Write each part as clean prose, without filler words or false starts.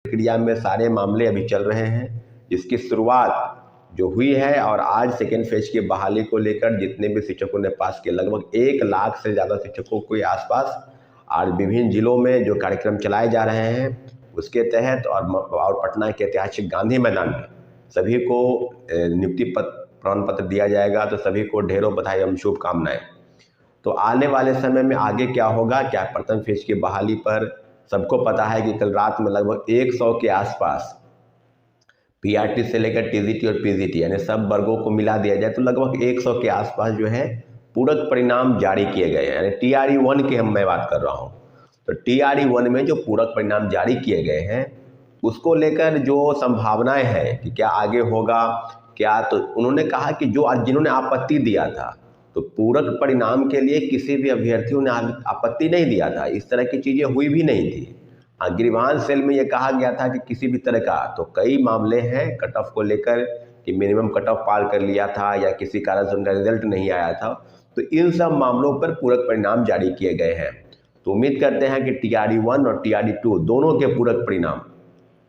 प्रक्रिया में सारे मामले अभी चल रहे हैं, जिसकी शुरुआत जो हुई है और आज सेकेंड फेज की बहाली को लेकर जितने भी शिक्षकों ने पास किए, लगभग 1 लाख से ज़्यादा शिक्षकों के आसपास आज विभिन्न जिलों में जो कार्यक्रम चलाए जा रहे हैं उसके तहत और पटना के ऐतिहासिक गांधी मैदान में सभी को नियुक्ति प्रमाण पत्र दिया जाएगा। तो सभी को ढेरों बधाई एवं शुभकामनाएं। तो आने वाले समय में आगे क्या होगा, क्या प्रथम फेज की बहाली पर सबको पता है कि कल रात में लगभग 100 के आसपास पीआरटी से लेकर टीजीटी और पीजीटी यानी सब वर्गों को मिला दिया जाए तो लगभग 100 के आसपास जो है पूरक परिणाम जारी किए गए हैं। यानी टीआरई 1 की मैं बात कर रहा हूँ। तो टीआरई 1 में जो पूरक परिणाम जारी किए गए हैं उसको लेकर जो संभावनाएं हैं कि क्या आगे होगा क्या, तो उन्होंने कहा कि जो आज जिन्होंने आपत्ति दिया था तो पूरक परिणाम के लिए किसी भी अभ्यर्थियों ने आपत्ति नहीं दिया था, इस तरह की चीज़ें हुई भी नहीं थी। गिरीवान सेल में ये कहा गया था कि किसी भी तरह का, तो कई मामले हैं कट ऑफ को लेकर कि मिनिमम कट ऑफ पार कर लिया था या किसी कारण से उनका रिजल्ट नहीं आया था, तो इन सब मामलों पर पूरक परिणाम जारी किए गए हैं। तो उम्मीद करते हैं कि टीआरई 1 और टीआरई 2 दोनों के पूरक परिणाम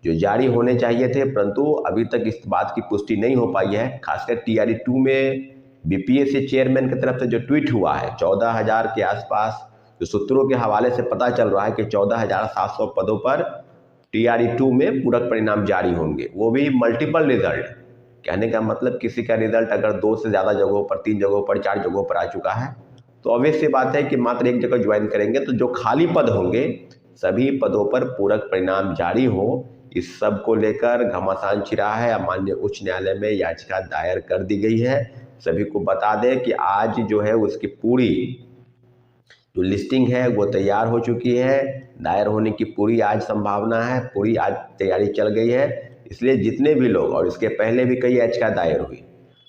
जो जारी होने चाहिए थे, परंतु अभी तक इस बात की पुष्टि नहीं हो पाई है। खासकर टीआरई 2 में बीपीएससी चेयरमैन की तरफ से जो ट्वीट हुआ है 14,000 के आसपास, जो सूत्रों के हवाले से पता चल रहा है कि 14,700 पदों पर टीआरई 2 में पूरक परिणाम जारी होंगे, वो भी मल्टीपल रिजल्ट। कहने का मतलब किसी का रिजल्ट अगर 2 से ज़्यादा जगहों पर, 3 जगहों पर, 4 जगहों पर आ चुका है तो ऑब्वियस सी बात है कि मात्र एक जगह ज्वाइन करेंगे। तो जो खाली पद होंगे सभी पदों पर पूरक परिणाम जारी हो, इस सब को लेकर घमासान छिड़ा है। माननीय उच्च न्यायालय में याचिका दायर कर दी गई है। सभी को बता दें कि आज जो है उसकी पूरी जो लिस्टिंग है वो तैयार हो चुकी है, दायर होने की पूरी आज संभावना है, पूरी आज तैयारी चल गई है। इसलिए जितने भी लोग, और इसके पहले भी कई याचिका दायर हुई,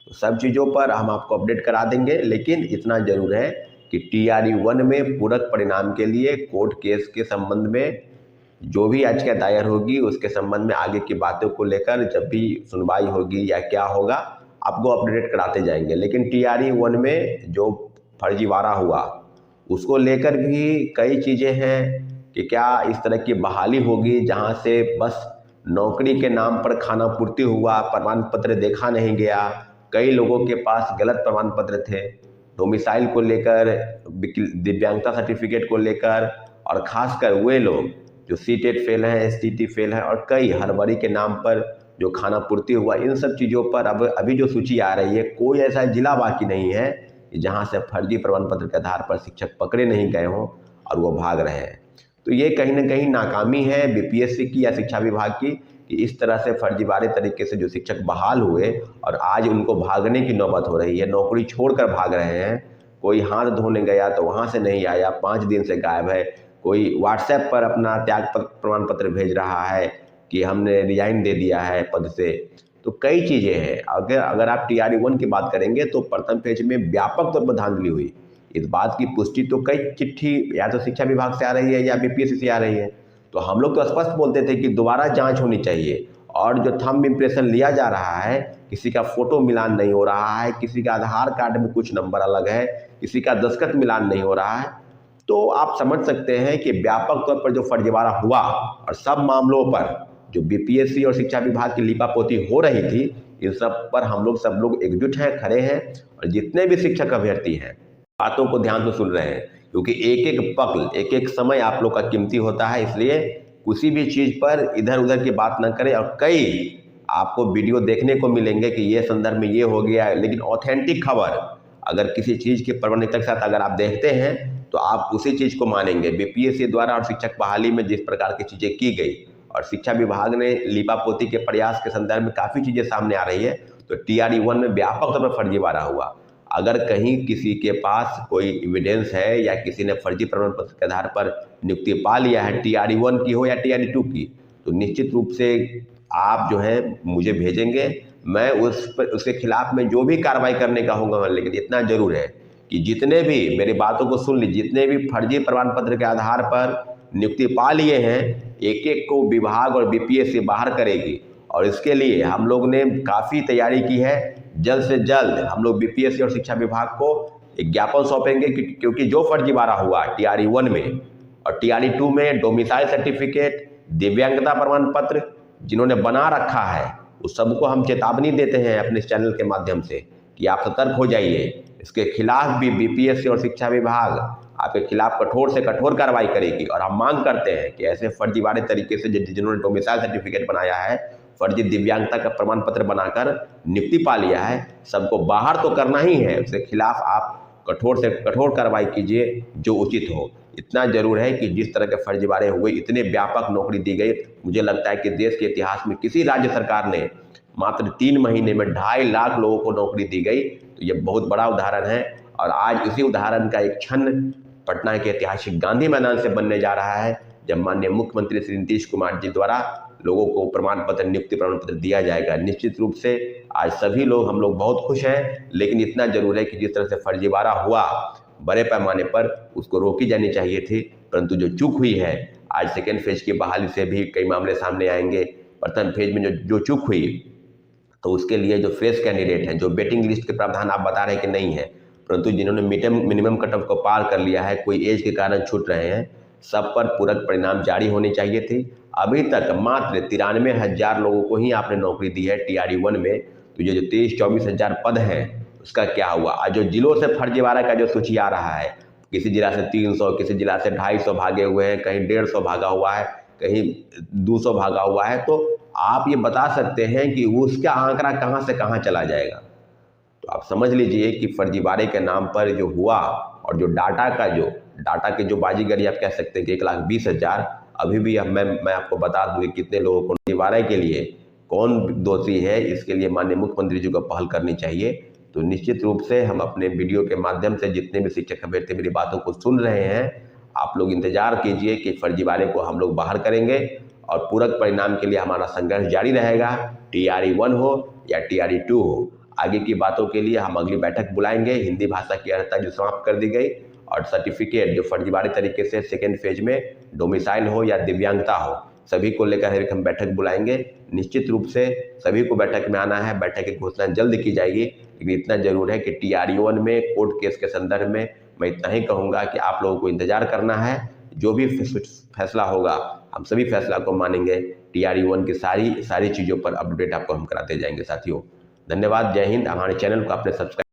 तो सब चीज़ों पर हम आपको अपडेट करा देंगे। लेकिन इतना जरूर है कि टीआरई 1 में पूरक परिणाम के लिए कोर्ट केस के संबंध में जो भी याचिका दायर होगी उसके संबंध में आगे की बातों को लेकर जब भी सुनवाई होगी या क्या होगा आपको अपडेट कराते जाएंगे। लेकिन टीआरई 1 में जो फर्जीवाड़ा हुआ उसको लेकर भी कई चीज़ें हैं कि क्या इस तरह की बहाली होगी जहां से बस नौकरी के नाम पर खाना पूर्ति हुआ, प्रमाण पत्र देखा नहीं गया, कई लोगों के पास गलत प्रमाण पत्र थे डोमिसाइल को लेकर, दिव्यांगता सर्टिफिकेट को लेकर, और खासकर वे लोग जो सीटेट फेल हैं, एसटीटी फेल हैं, और कई हड़बड़ी के नाम पर जो खाना पूर्ति हुआ, इन सब चीज़ों पर अब अभी जो सूची आ रही है कोई ऐसा जिला बाकी नहीं है जहां से फर्जी प्रमाण पत्र के आधार पर शिक्षक पकड़े नहीं गए हों और वो भाग रहे हैं। तो ये कहीं ना कहीं नाकामी है बीपीएससी की या शिक्षा विभाग की कि इस तरह से फर्जीवाड़े तरीके से जो शिक्षक बहाल हुए और आज उनको भागने की नौबत हो रही है, नौकरी छोड़कर भाग रहे हैं। कोई हाथ धोने गया तो वहां से नहीं आया, 5 दिन से गायब है। कोई व्हाट्सएप पर अपना त्याग प्रमाण पत्र भेज रहा है कि हमने रिजाइन दे दिया है पद से। तो कई चीज़ें हैं। अगर आप टीआरई 1 की बात करेंगे तो प्रथम फेज में व्यापक तौर पर धांधली हुई। इस बात की पुष्टि तो कई चिट्ठी या तो शिक्षा विभाग से आ रही है या बीपीएससी से आ रही है। तो हम लोग तो स्पष्ट बोलते थे कि दोबारा जांच होनी चाहिए, और जो थंब इम्प्रेशन लिया जा रहा है, किसी का फोटो मिलान नहीं हो रहा है, किसी का आधार कार्ड में कुछ नंबर अलग है, किसी का दस्तखत मिलान नहीं हो रहा है, तो आप समझ सकते हैं कि व्यापक तौर पर जो फर्जीवाड़ा हुआ और सब मामलों पर जो बीपीएससी और शिक्षा विभाग की लीपापोती हो रही थी, इन सब पर हम सब लोग एकजुट हैं, खड़े हैं। और जितने भी शिक्षक अभ्यर्थी हैं बातों को ध्यान से सुन रहे हैं, क्योंकि एक एक पल, एक एक समय आप लोग का कीमती होता है। इसलिए किसी भी चीज़ पर इधर उधर की बात न करें। और कई आपको वीडियो देखने को मिलेंगे कि ये संदर्भ में ये हो गया है, लेकिन ऑथेंटिक खबर अगर किसी चीज़ की प्रमाणिकता के साथ अगर आप देखते हैं तो आप उसी चीज़ को मानेंगे। बीपीएससी द्वारा और शिक्षक बहाली में जिस प्रकार की चीज़ें की गई और शिक्षा विभाग ने लीपापोती के प्रयास के संदर्भ में काफ़ी चीज़ें सामने आ रही है, तो टीआरई 1 में व्यापक तौर पर फर्जीवाड़ा हुआ। अगर कहीं किसी के पास कोई एविडेंस है या किसी ने फर्जी प्रमाण पत्र के आधार पर नियुक्ति पा लिया है, टीआरई 1 की हो या टीआरई 2 की, तो निश्चित रूप से आप जो है मुझे भेजेंगे, मैं उसके खिलाफ में जो भी कार्रवाई करने का होगा। लेकिन इतना जरूर है कि जितने भी, मेरी बातों को सुन लीजिए, जितने भी फर्जी प्रमाण पत्र के आधार पर नियुक्ति पा लिए हैं, एक एक को विभाग और बीपीएससी बाहर करेगी। और इसके लिए हम लोग ने काफ़ी तैयारी की है। जल्द से जल्द हम लोग बीपीएससी और शिक्षा विभाग को एक ज्ञापन सौंपेंगे, क्योंकि जो फर्जीवाड़ा हुआ टीआरई 1 में और टीआरई 2 में डोमिसाइल सर्टिफिकेट, दिव्यांगता प्रमाण पत्र जिन्होंने बना रखा है उस सबको हम चेतावनी देते हैं अपने इस चैनल के माध्यम से कि आप सतर्क हो जाइए। इसके खिलाफ भी बीपीएससी और शिक्षा विभाग आपके खिलाफ कठोर से कठोर कार्रवाई करेगी। और हम मांग करते हैं कि ऐसे फर्जीवाड़े तरीके से जिन्होंने डोमिसाइल सर्टिफिकेट बनाया है, फर्जी दिव्यांगता का प्रमाण पत्र बनाकर नियुक्ति पा लिया है, सबको बाहर तो करना ही है। उसके खिलाफ आप कठोर से कठोर कार्रवाई कीजिए जो उचित हो। इतना जरूर है कि जिस तरह के फर्जीवाड़े हुए, इतने व्यापक नौकरी दी गई, मुझे लगता है कि देश के इतिहास में किसी राज्य सरकार ने मात्र 3 महीने में 2.5 लाख लोगों को नौकरी दी गई। तो ये बहुत बड़ा उदाहरण है। और आज इसी उदाहरण का एक क्षण पटना के ऐतिहासिक गांधी मैदान से बनने जा रहा है, जब माननीय मुख्यमंत्री श्री नीतीश कुमार जी द्वारा लोगों को प्रमाण पत्र, नियुक्ति प्रमाण पत्र दिया जाएगा। निश्चित रूप से आज सभी लोग, हम लोग बहुत खुश हैं। लेकिन इतना जरूर है कि जिस तरह से फर्जीवाड़ा हुआ बड़े पैमाने पर, उसको रोकी जानी चाहिए थी। परंतु जो चूक हुई है, आज सेकेंड फेज की बहाली से भी कई मामले सामने आएंगे। प्रथम फेज में जो चूक हुई, तो उसके लिए जो फ्रेश कैंडिडेट हैं, जो वेटिंग लिस्ट के प्रावधान आप बता रहे हैं कि नहीं है, परंतु जिन्होंने मिनिमम कट ऑफ को पार कर लिया है, कोई एज के कारण छूट रहे हैं, सब पर पूरक परिणाम जारी होनी चाहिए थी। अभी तक मात्र 93,000 लोगों को ही आपने नौकरी दी है TRE 1 में। तो ये जो 23-24 हज़ार पद हैं, उसका क्या हुआ? आज जो जिलों से फर्जीवाड़ा का जो सूची आ रहा है, किसी जिला से 300, किसी जिला से 250 भागे हुए हैं, कहीं 150 भागा हुआ है, कहीं 200 भागा हुआ है। तो आप ये बता सकते हैं कि उसका आंकड़ा कहाँ से कहाँ चला जाएगा? तो आप समझ लीजिए कि फर्जीवाड़े के नाम पर जो हुआ, और जो डाटा के जो बाजीगरी आप कह सकते हैं कि 1,20,000, अभी भी मैं आपको बता दूं कि कितने लोगों को फर्जीवाड़े के लिए कौन दोषी है, इसके लिए माननीय मुख्यमंत्री जी को पहल करनी चाहिए। तो निश्चित रूप से हम अपने वीडियो के माध्यम से जितने भी शिक्षक अभ्यर्थी मेरी बातों को सुन रहे हैं, आप लोग इंतजार कीजिए कि फर्जीवाड़े को हम लोग बाहर करेंगे और पूरक परिणाम के लिए हमारा संघर्ष जारी रहेगा। TRE 1 हो या TRE 2 हो, आगे की बातों के लिए हम अगली बैठक बुलाएंगे। हिंदी भाषा की अर्हता जो समाप्त कर दी गई, और सर्टिफिकेट जो फर्जीवाड़े तरीके से सेकेंड फेज में डोमिसाइल हो या दिव्यांगता हो, सभी को लेकर हम बैठक बुलाएंगे। निश्चित रूप से सभी को बैठक में आना है। बैठक की घोषणा जल्द की जाएगी। लेकिन इतना जरूर है कि TRE 1 में कोर्ट केस के संदर्भ में मैं इतना ही कहूँगा कि आप लोगों को इंतजार करना है। जो भी फैसला होगा, हम सभी फैसला को मानेंगे। TRE 1 की सारी चीज़ों पर अपडेट आपको हम कराते जाएंगे। साथियों, धन्यवाद। जय हिंद। हमारे चैनल को आपने सब्सक्राइब